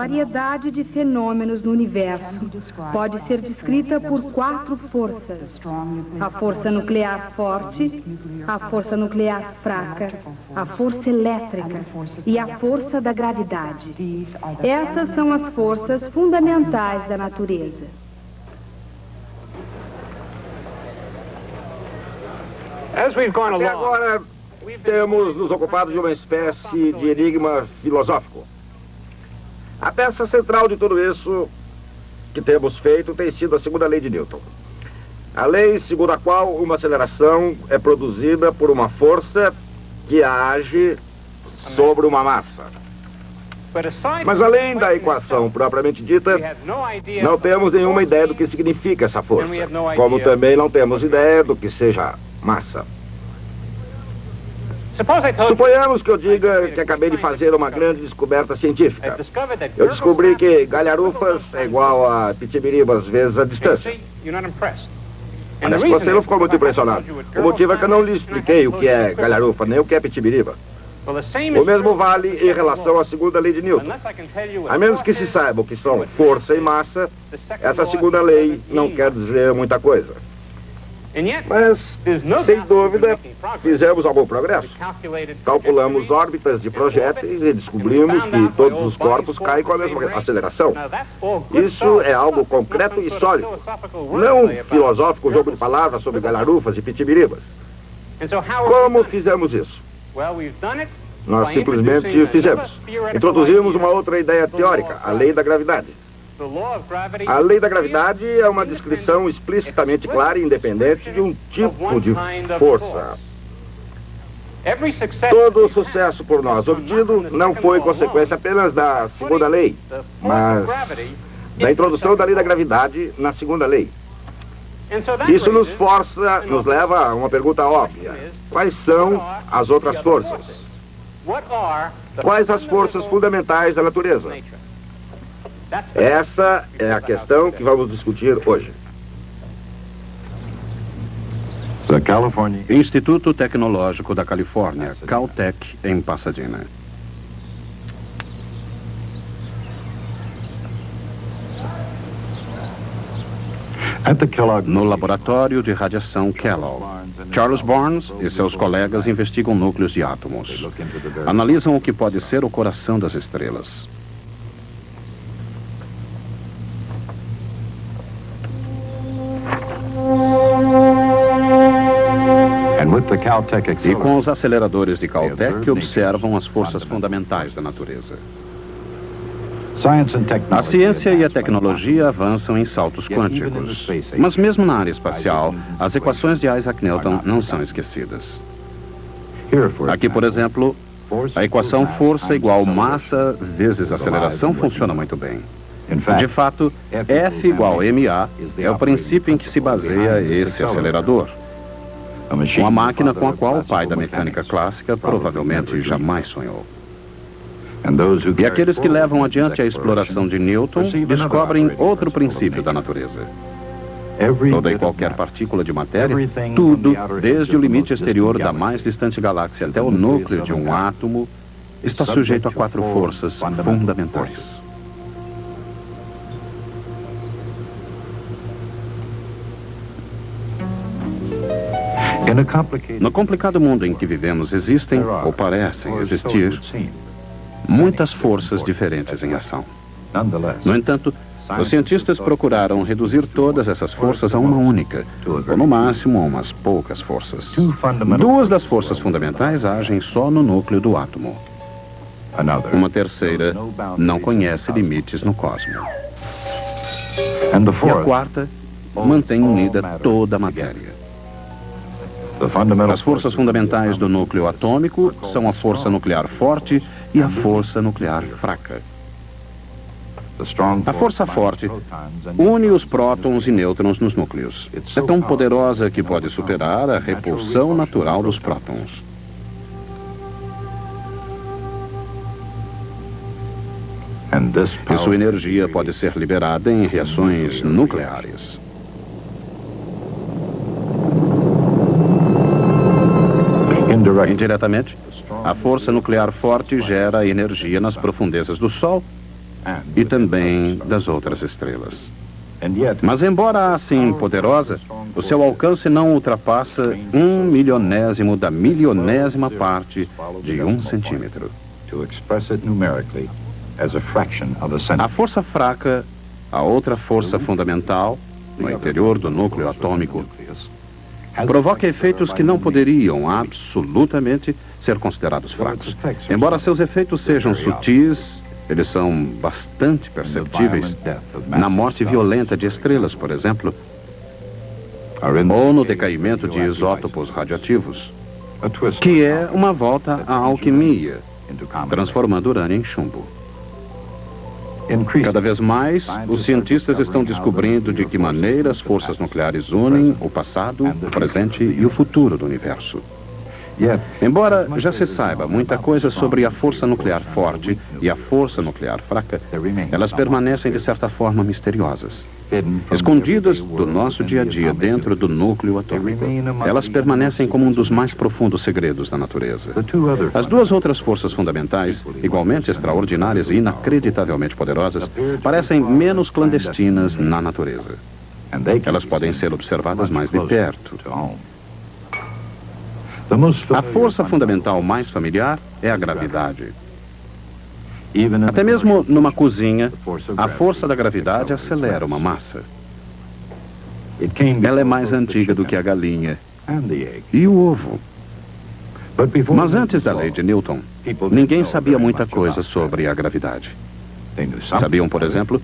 variedade de fenômenos no universo pode ser descrita por 4 forças: a força nuclear forte, a força nuclear fraca, a força elétrica e a força da gravidade. Essas são as forças fundamentais da natureza. Até agora, temos nos ocupado de uma espécie de enigma filosófico. A peça central de tudo isso que temos feito tem sido a segunda lei de Newton. A lei segundo a qual uma aceleração é produzida por uma força que age sobre uma massa. Mas além da equação propriamente dita, não temos nenhuma ideia do que significa essa força, como também não temos ideia do que seja massa. Suponhamos que eu diga que acabei de fazer uma grande descoberta científica. Eu descobri que galharufas é igual a pitibiribas vezes a distância. Parece que você não ficou muito impressionado. O motivo é que eu não lhe expliquei o que é galharufa, nem o que é pitibiriba. O mesmo vale em relação à segunda lei de Newton. A menos que se saiba o que são força e massa, essa segunda lei não quer dizer muita coisa. Mas, sem dúvida, fizemos algum progresso. Calculamos órbitas de projéteis e descobrimos que todos os corpos caem com a mesma aceleração. Isso é algo concreto e sólido. Não um filosófico jogo de palavras sobre galharufas e pitibiribas. Como fizemos isso? Nós simplesmente fizemos. Introduzimos uma outra ideia teórica, a lei da gravidade. A lei da gravidade é uma descrição explicitamente clara e independente de um tipo de força. Todo o sucesso por nós obtido não foi consequência apenas da segunda lei, mas da introdução da lei da gravidade na segunda lei. Isso nos leva a uma pergunta óbvia. Quais são as outras forças? Quais as forças fundamentais da natureza? Essa é a questão que vamos discutir hoje. Instituto Tecnológico da Califórnia, Caltech, em Pasadena. No laboratório de radiação Kellogg, Charles Barnes e seus colegas investigam núcleos de átomos. Analisam o que pode ser o coração das estrelas. E com os aceleradores de Caltech observam as forças fundamentais da natureza. A ciência e a tecnologia avançam em saltos quânticos, mas mesmo na área espacial, as equações de Isaac Newton não são esquecidas. Aqui, por exemplo, a equação força igual massa vezes aceleração funciona muito bem. De fato, F igual ma é o princípio em que se baseia esse acelerador. Uma máquina com a qual o pai da mecânica clássica provavelmente jamais sonhou. E aqueles que levam adiante a exploração de Newton descobrem outro princípio da natureza. Toda e qualquer partícula de matéria, tudo, desde o limite exterior da mais distante galáxia até o núcleo de um átomo, está sujeito a 4 forças fundamentais. No complicado mundo em que vivemos existem, ou parecem existir, muitas forças diferentes em ação. No entanto, os cientistas procuraram reduzir todas essas forças a uma única, ou no máximo a umas poucas forças. 2 das forças fundamentais agem só no núcleo do átomo. Uma terceira não conhece limites no cosmos. E a quarta mantém unida toda a matéria. As forças fundamentais do núcleo atômico são a força nuclear forte e a força nuclear fraca. A força forte une os prótons e nêutrons nos núcleos. É tão poderosa que pode superar a repulsão natural dos prótons. E sua energia pode ser liberada em reações nucleares. Indiretamente, a força nuclear forte gera energia nas profundezas do Sol e também das outras estrelas. Mas, embora assim poderosa, o seu alcance não ultrapassa 1/1000º da milionésima parte de 1 centímetro. A força fraca, a outra força fundamental, no interior do núcleo atômico, provoca efeitos que não poderiam absolutamente ser considerados fracos. Embora seus efeitos sejam sutis, eles são bastante perceptíveis na morte violenta de estrelas, por exemplo, ou no decaimento de isótopos radioativos, que é uma volta à alquimia, transformando urânio em chumbo. Cada vez mais, os cientistas estão descobrindo de que maneira as forças nucleares unem o passado, o presente e o futuro do universo. Embora já se saiba muita coisa sobre a força nuclear forte e a força nuclear fraca, elas permanecem de certa forma misteriosas. Escondidas do nosso dia a dia dentro do núcleo atômico, elas permanecem como um dos mais profundos segredos da natureza. As duas outras forças fundamentais, igualmente extraordinárias e inacreditavelmente poderosas, parecem menos clandestinas na natureza. Elas podem ser observadas mais de perto. A força fundamental mais familiar é a gravidade. Até mesmo numa cozinha, a força da gravidade acelera uma massa. Ela é mais antiga do que a galinha e o ovo. Mas antes da lei de Newton, ninguém sabia muita coisa sobre a gravidade. Sabiam, por exemplo,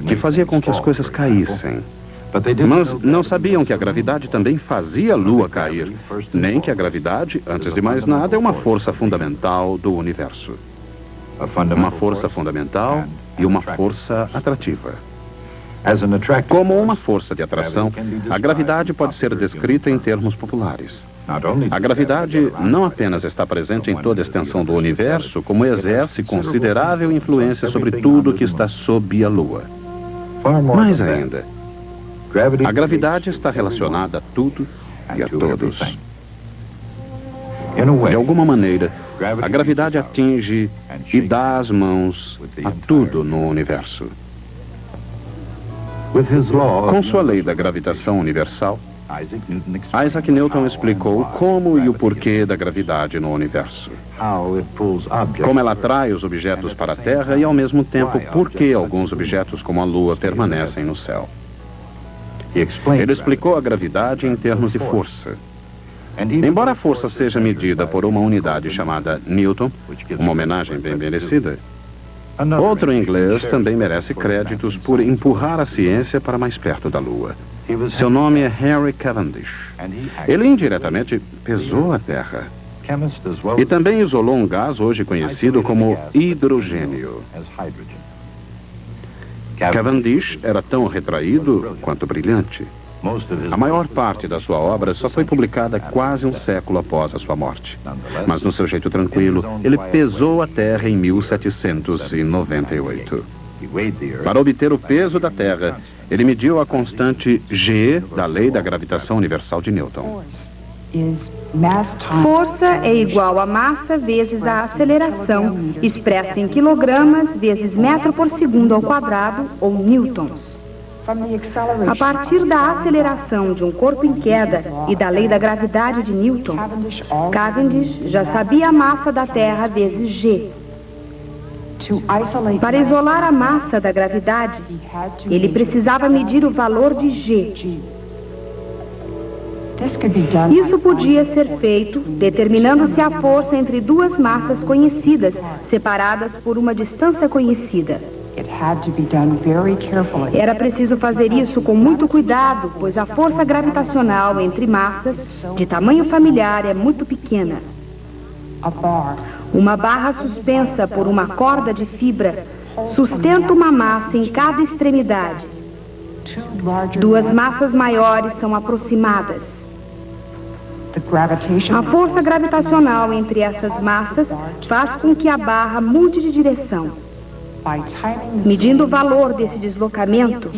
que fazia com que as coisas caíssem. Mas não sabiam que a gravidade também fazia a Lua cair, nem que a gravidade, antes de mais nada, é uma força fundamental do universo. Uma força fundamental e uma força atrativa. Como uma força de atração, a gravidade pode ser descrita em termos populares. A gravidade não apenas está presente em toda a extensão do universo, como exerce considerável influência sobre tudo que está sob a Lua. Mais ainda, a gravidade está relacionada a tudo e a todos. De alguma maneira, a gravidade atinge e dá as mãos a tudo no universo. Com sua lei da gravitação universal, Isaac Newton explicou como e o porquê da gravidade no universo. Como ela atrai os objetos para a Terra e, ao mesmo tempo, por que alguns objetos como a Lua permanecem no céu. Ele explicou a gravidade em termos de força. Embora a força seja medida por uma unidade chamada Newton, uma homenagem bem merecida, outro inglês também merece créditos por empurrar a ciência para mais perto da Lua. Seu nome é Henry Cavendish. Ele indiretamente pesou a Terra e também isolou um gás hoje conhecido como hidrogênio. Cavendish era tão retraído quanto brilhante. A maior parte da sua obra só foi publicada quase um século após a sua morte. Mas no seu jeito tranquilo, ele pesou a Terra em 1798. Para obter o peso da Terra, ele mediu a constante G da lei da gravitação universal de Newton. Força é igual a massa vezes a aceleração, expressa em quilogramas vezes metro por segundo ao quadrado, ou newtons. A partir da aceleração de um corpo em queda e da lei da gravidade de Newton, Cavendish já sabia a massa da Terra vezes G. Para isolar a massa da gravidade, ele precisava medir o valor de G. Isso podia ser feito determinando-se a força entre duas massas conhecidas, separadas por uma distância conhecida. Era preciso fazer isso com muito cuidado, pois a força gravitacional entre massas de tamanho familiar é muito pequena. Uma barra suspensa por uma corda de fibra sustenta uma massa em cada extremidade. Duas massas maiores são aproximadas. A força gravitacional entre essas massas faz com que a barra mude de direção. Medindo o valor desse deslocamento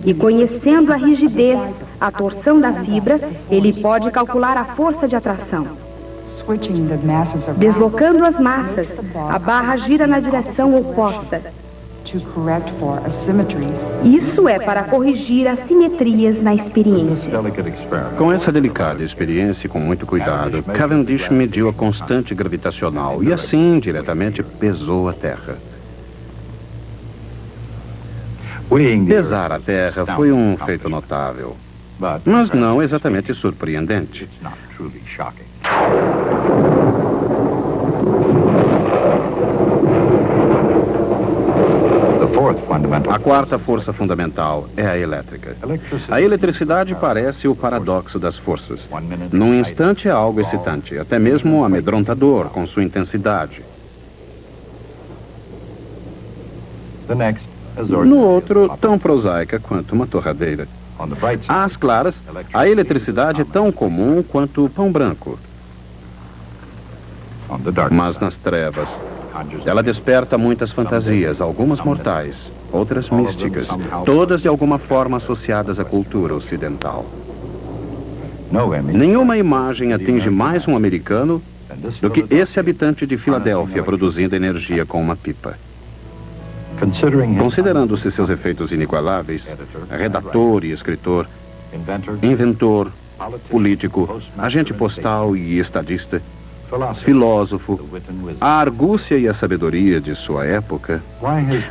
e conhecendo a rigidez, a torção da fibra, ele pode calcular a força de atração. Deslocando as massas, a barra gira na direção oposta. Isso é para corrigir assimetrias na experiência. Com essa delicada experiência e com muito cuidado, Cavendish mediu a constante gravitacional e assim, diretamente, pesou a Terra. Pesar a Terra foi um feito notável, mas não exatamente surpreendente. A quarta força fundamental é a elétrica. A eletricidade parece o paradoxo das forças. Num instante é algo excitante, até mesmo amedrontador com sua intensidade. No outro, tão prosaica quanto uma torradeira. Às claras, a eletricidade é tão comum quanto o pão branco. Mas nas trevas, ela desperta muitas fantasias, algumas mortais, outras místicas, todas de alguma forma associadas à cultura ocidental. Nenhuma imagem atinge mais um americano do que esse habitante de Filadélfia produzindo energia com uma pipa. Considerando-se seus efeitos inigualáveis, redator e escritor, inventor, político, agente postal e estadista, filósofo, a argúcia e a sabedoria de sua época,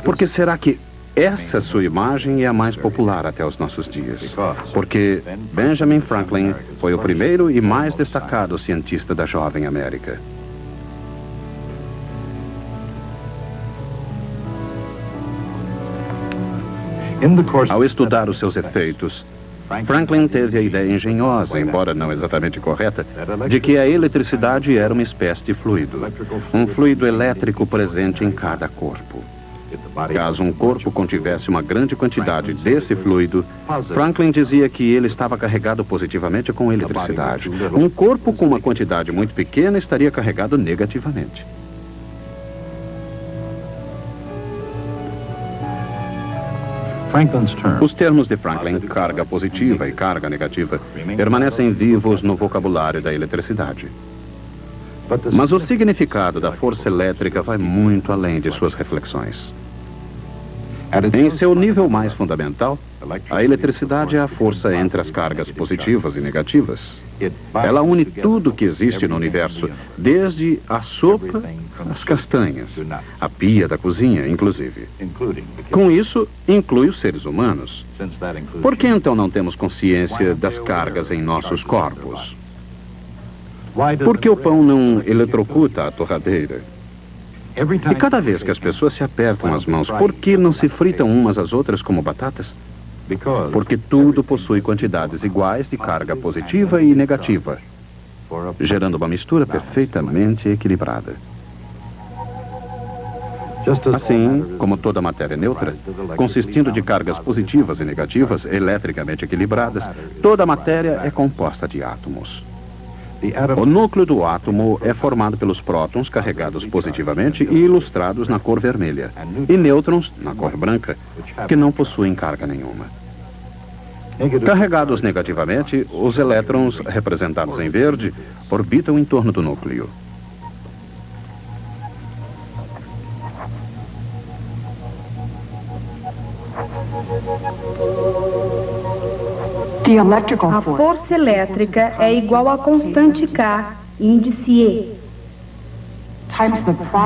por que será que essa sua imagem é a mais popular até os nossos dias? Porque Benjamin Franklin foi o primeiro e mais destacado cientista da jovem América. Ao estudar os seus efeitos, Franklin teve a ideia engenhosa, embora não exatamente correta, de que a eletricidade era uma espécie de fluido. Um fluido elétrico presente em cada corpo. Caso um corpo contivesse uma grande quantidade desse fluido, Franklin dizia que ele estava carregado positivamente com eletricidade. Um corpo com uma quantidade muito pequena estaria carregado negativamente. Os termos de Franklin, carga positiva e carga negativa, permanecem vivos no vocabulário da eletricidade. Mas o significado da força elétrica vai muito além de suas reflexões. Em seu nível mais fundamental, a eletricidade é a força entre as cargas positivas e negativas. Ela une tudo que existe no universo, desde a sopa às castanhas, a pia da cozinha, inclusive. Com isso, inclui os seres humanos. Por que então não temos consciência das cargas em nossos corpos? Por que o pão não eletrocuta a torradeira? E cada vez que as pessoas se apertam as mãos, por que não se fritam umas às outras como batatas? Porque tudo possui quantidades iguais de carga positiva e negativa, gerando uma mistura perfeitamente equilibrada. Assim, como toda matéria neutra, consistindo de cargas positivas e negativas eletricamente equilibradas, toda matéria é composta de átomos. O núcleo do átomo é formado pelos prótons carregados positivamente e ilustrados na cor vermelha, e nêutrons na cor branca, que não possuem carga nenhuma. Carregados negativamente, os elétrons, representados em verde, orbitam em torno do núcleo. A força elétrica é igual à constante K, índice E,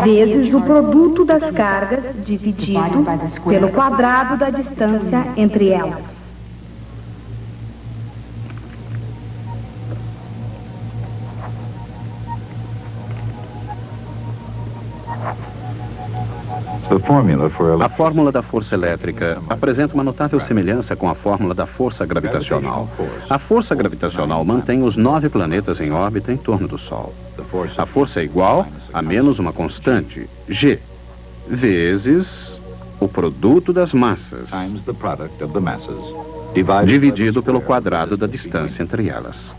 vezes o produto das cargas dividido pelo quadrado da distância entre elas. A fórmula da força elétrica apresenta uma notável semelhança com a fórmula da força gravitacional. A força gravitacional mantém os 9 planetas em órbita em torno do Sol. A força é igual a menos uma constante, G, vezes o produto das massas, dividido pelo quadrado da distância entre elas.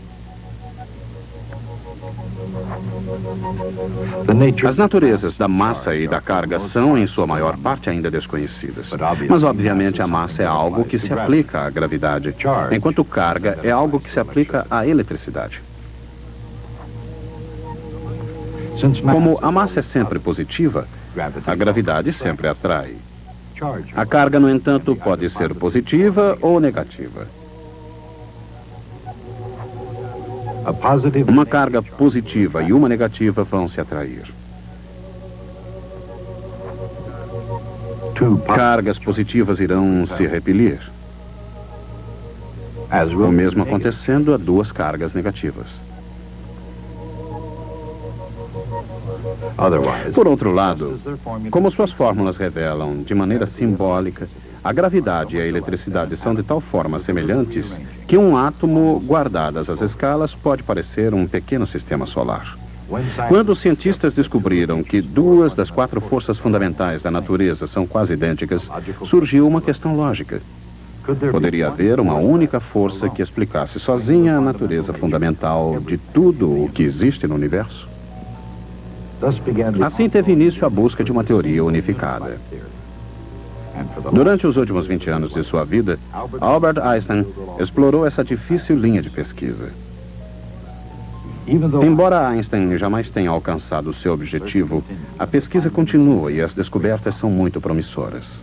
As naturezas da massa e da carga são, em sua maior parte, ainda desconhecidas. Mas, obviamente, a massa é algo que se aplica à gravidade, enquanto carga é algo que se aplica à eletricidade. Como a massa é sempre positiva, a gravidade sempre atrai. A carga, no entanto, pode ser positiva ou negativa. Uma carga positiva e uma negativa vão se atrair. Cargas positivas irão se repelir. O mesmo acontecendo a duas cargas negativas. Por outro lado, como suas fórmulas revelam de maneira simbólica, a gravidade e a eletricidade são de tal forma semelhantes que um átomo, guardadas as escalas, pode parecer um pequeno sistema solar. Quando os cientistas descobriram que duas das 4 forças fundamentais da natureza são quase idênticas, surgiu uma questão lógica. Poderia haver uma única força que explicasse sozinha a natureza fundamental de tudo o que existe no universo? Assim teve início a busca de uma teoria unificada. Durante os últimos 20 anos de sua vida, Albert Einstein explorou essa difícil linha de pesquisa. Embora Einstein jamais tenha alcançado seu objetivo, a pesquisa continua e as descobertas são muito promissoras.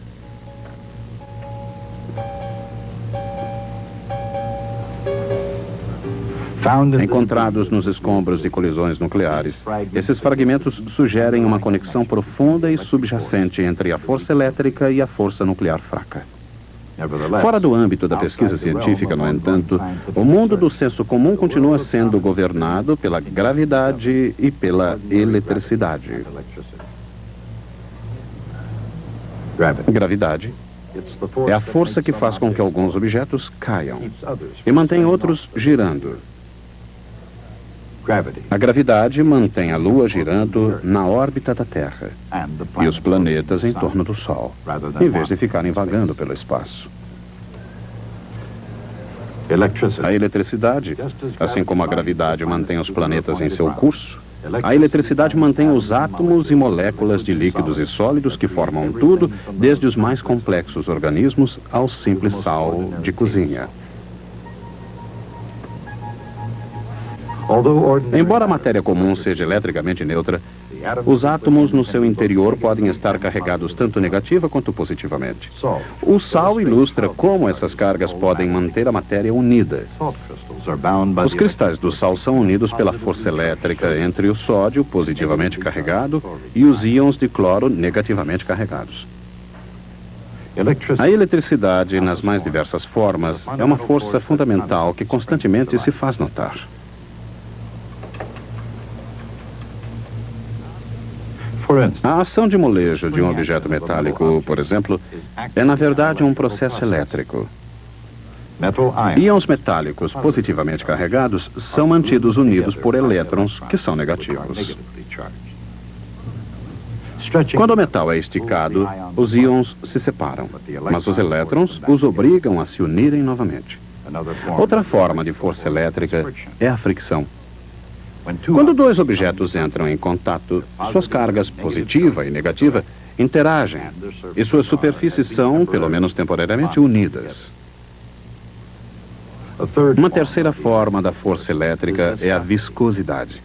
Encontrados nos escombros de colisões nucleares, esses fragmentos sugerem uma conexão profunda e subjacente entre a força elétrica e a força nuclear fraca. Fora do âmbito da pesquisa científica, no entanto, o mundo do senso comum continua sendo governado pela gravidade e pela eletricidade. Gravidade é a força que faz com que alguns objetos caiam e mantém outros girando. A gravidade mantém a Lua girando na órbita da Terra e os planetas em torno do Sol, em vez de ficarem vagando pelo espaço. A eletricidade, assim como a gravidade mantém os planetas em seu curso, a eletricidade mantém os átomos e moléculas de líquidos e sólidos que formam tudo, desde os mais complexos organismos ao simples sal de cozinha. Embora a matéria comum seja eletricamente neutra, os átomos no seu interior podem estar carregados tanto negativa quanto positivamente. O sal ilustra como essas cargas podem manter a matéria unida. Os cristais do sal são unidos pela força elétrica entre o sódio, positivamente carregado, e os íons de cloro, negativamente carregados. A eletricidade, nas mais diversas formas, é uma força fundamental que constantemente se faz notar. A ação de molejo de um objeto metálico, por exemplo, é na verdade um processo elétrico. Íons metálicos positivamente carregados são mantidos unidos por elétrons que são negativos. Quando o metal é esticado, os íons se separam, mas os elétrons os obrigam a se unirem novamente. Outra forma de força elétrica é a fricção. Quando dois objetos entram em contato, suas cargas positiva e negativa interagem e suas superfícies são, pelo menos temporariamente, unidas. Uma terceira forma da força elétrica é a viscosidade,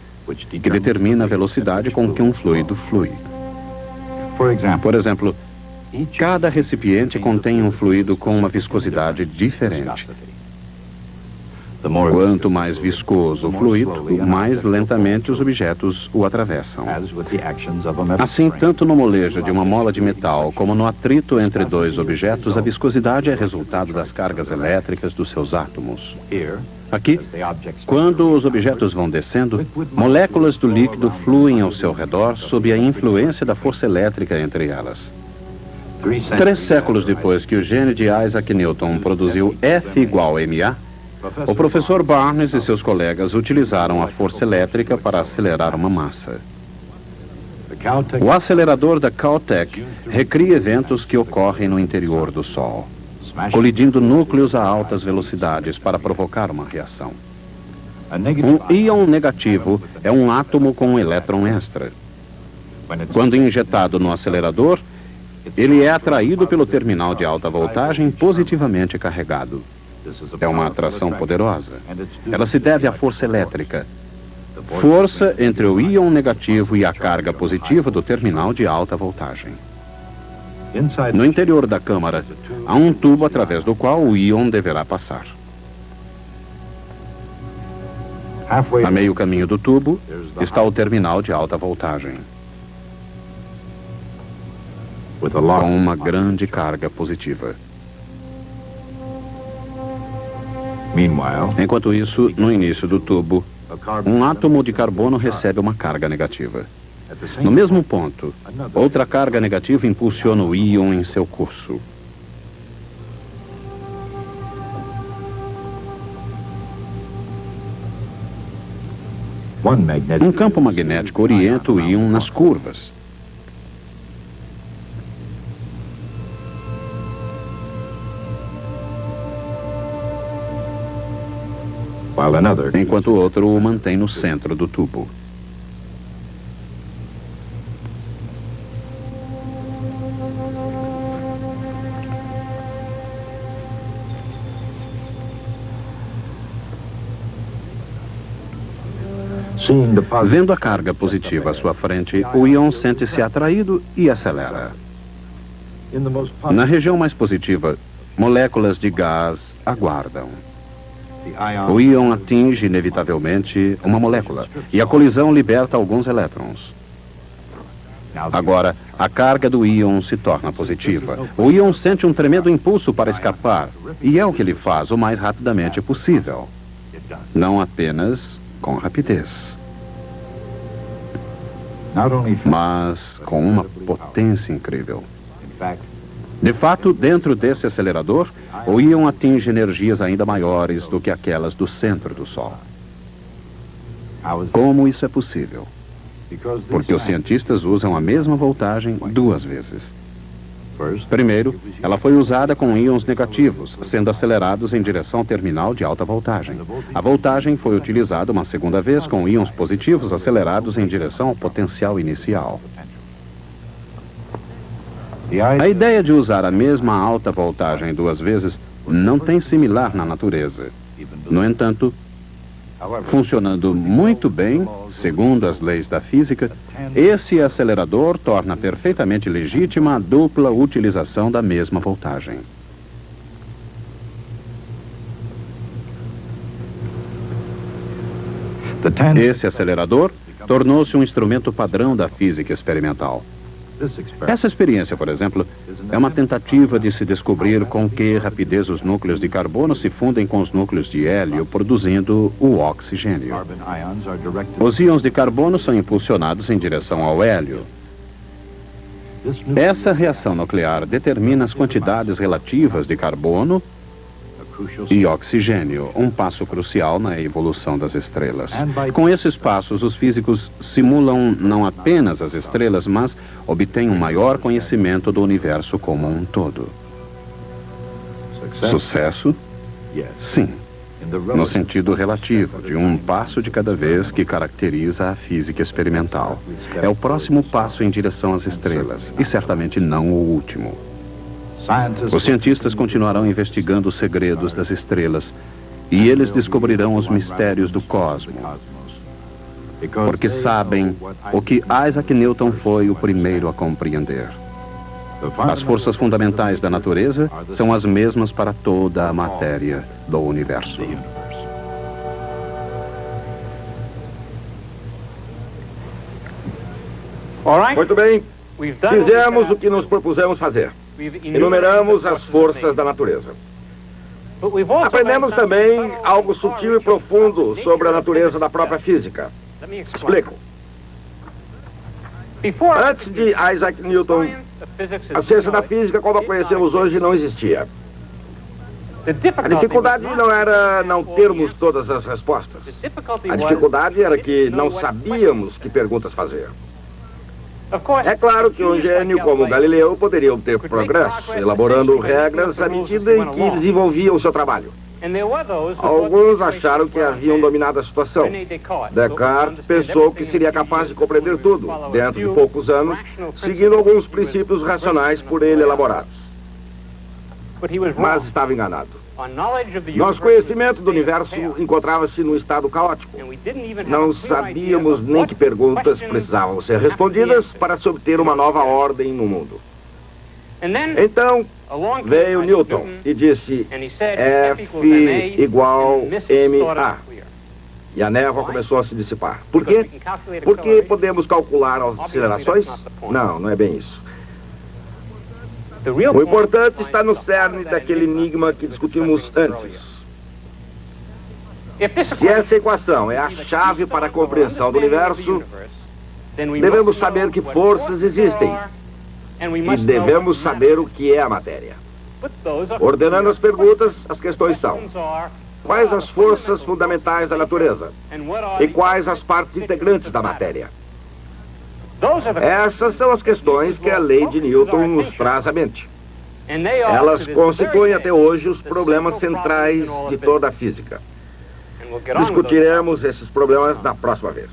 que determina a velocidade com que um fluido flui. Por exemplo, cada recipiente contém um fluido com uma viscosidade diferente. Quanto mais viscoso o fluido, mais lentamente os objetos o atravessam. Assim, tanto no molejo de uma mola de metal como no atrito entre dois objetos, a viscosidade é resultado das cargas elétricas dos seus átomos. Aqui, quando os objetos vão descendo, moléculas do líquido fluem ao seu redor sob a influência da força elétrica entre elas. 3 séculos depois que o gênio de Isaac Newton produziu F igual a ma, o professor Barnes e seus colegas utilizaram a força elétrica para acelerar uma massa. O acelerador da Caltech recria eventos que ocorrem no interior do Sol, colidindo núcleos a altas velocidades para provocar uma reação. Um íon negativo é um átomo com um elétron extra. Quando injetado no acelerador, ele é atraído pelo terminal de alta voltagem positivamente carregado. É uma atração poderosa. Ela se deve à força elétrica. Força entre o íon negativo e a carga positiva do terminal de alta voltagem. No interior da câmara, há um tubo através do qual o íon deverá passar. A meio caminho do tubo está o terminal de alta voltagem, com uma grande carga positiva. Enquanto isso, no início do tubo, um átomo de carbono recebe uma carga negativa. No mesmo ponto, outra carga negativa impulsiona o íon em seu curso. Um campo magnético orienta o íon nas curvas. Enquanto o outro o mantém no centro do tubo. Vendo a carga positiva à sua frente, o íon sente-se atraído e acelera. Na região mais positiva, moléculas de gás aguardam. O íon atinge inevitavelmente uma molécula e a colisão liberta alguns elétrons. Agora, a carga do íon se torna positiva. O íon sente um tremendo impulso para escapar e é o que ele faz o mais rapidamente possível. Não apenas com rapidez, mas com uma potência incrível. De fato, dentro desse acelerador, o íon atinge energias ainda maiores do que aquelas do centro do Sol. Como isso é possível? Porque os cientistas usam a mesma voltagem duas vezes. Primeiro, ela foi usada com íons negativos, sendo acelerados em direção ao terminal de alta voltagem. A voltagem foi utilizada uma segunda vez com íons positivos acelerados em direção ao potencial inicial. A ideia de usar a mesma alta voltagem duas vezes não tem similar na natureza. No entanto, funcionando muito bem, segundo as leis da física, esse acelerador torna perfeitamente legítima a dupla utilização da mesma voltagem. Esse acelerador tornou-se um instrumento padrão da física experimental. Essa experiência, por exemplo, é uma tentativa de se descobrir com que rapidez os núcleos de carbono se fundem com os núcleos de hélio, produzindo o oxigênio. Os íons de carbono são impulsionados em direção ao hélio. Essa reação nuclear determina as quantidades relativas de carbono e oxigênio, um passo crucial na evolução das estrelas. Com esses passos, os físicos simulam não apenas as estrelas, mas obtêm um maior conhecimento do universo como um todo. Sucesso? Sim, no sentido relativo, de um passo de cada vez que caracteriza a física experimental. É o próximo passo em direção às estrelas, e certamente não o último. Os cientistas continuarão investigando os segredos das estrelas e eles descobrirão os mistérios do cosmos, porque sabem o que Isaac Newton foi o primeiro a compreender. As forças fundamentais da natureza são as mesmas para toda a matéria do universo. Muito bem. Fizemos o que nos propusemos fazer. Enumeramos as forças da natureza. Aprendemos também algo sutil e profundo sobre a natureza da própria física. Explico. Antes de Isaac Newton, a ciência da física, como a conhecemos hoje, não existia. A dificuldade não era não termos todas as respostas. A dificuldade era que não sabíamos que perguntas fazer. É claro que um gênio como Galileu poderia obter progresso, elaborando regras à medida em que desenvolvia o seu trabalho. Alguns acharam que haviam dominado a situação. Descartes pensou que seria capaz de compreender tudo, dentro de poucos anos, seguindo alguns princípios racionais por ele elaborados. Mas estava enganado. Nosso conhecimento do universo encontrava-se num estado caótico. Não sabíamos nem que perguntas precisavam ser respondidas para se obter uma nova ordem no mundo. Então, veio Newton e disse F igual ma. E a névoa começou a se dissipar. Por quê? Porque podemos calcular as acelerações? Não, não é bem isso. O importante está no cerne daquele enigma que discutimos antes. Se essa equação é a chave para a compreensão do universo, devemos saber que forças existem e devemos saber o que é a matéria. Ordenando as perguntas, as questões são: quais as forças fundamentais da natureza? E quais as partes integrantes da matéria? Essas são as questões que a lei de Newton nos traz à mente. Elas constituem até hoje os problemas centrais de toda a física. Discutiremos esses problemas na próxima vez.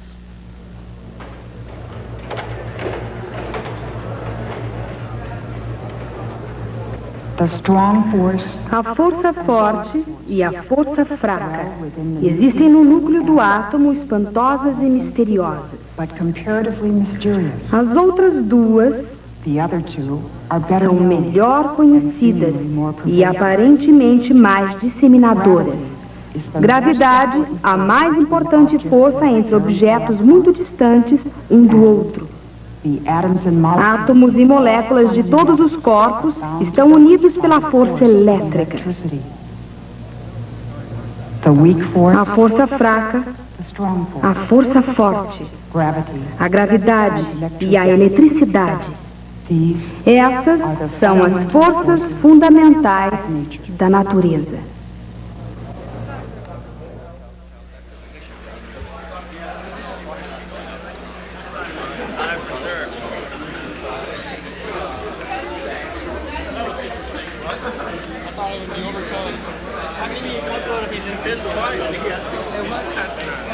A força forte e a força fraca existem no núcleo do átomo, espantosas e misteriosas. As outras duas são melhor conhecidas e aparentemente mais disseminadoras. Gravidade, a mais importante força entre objetos muito distantes um do outro. Átomos e moléculas de todos os corpos estão unidos pela força elétrica. A força fraca, a força forte, a gravidade e a eletricidade. Essas são as forças fundamentais da natureza. How many you go to if he's in fist twice?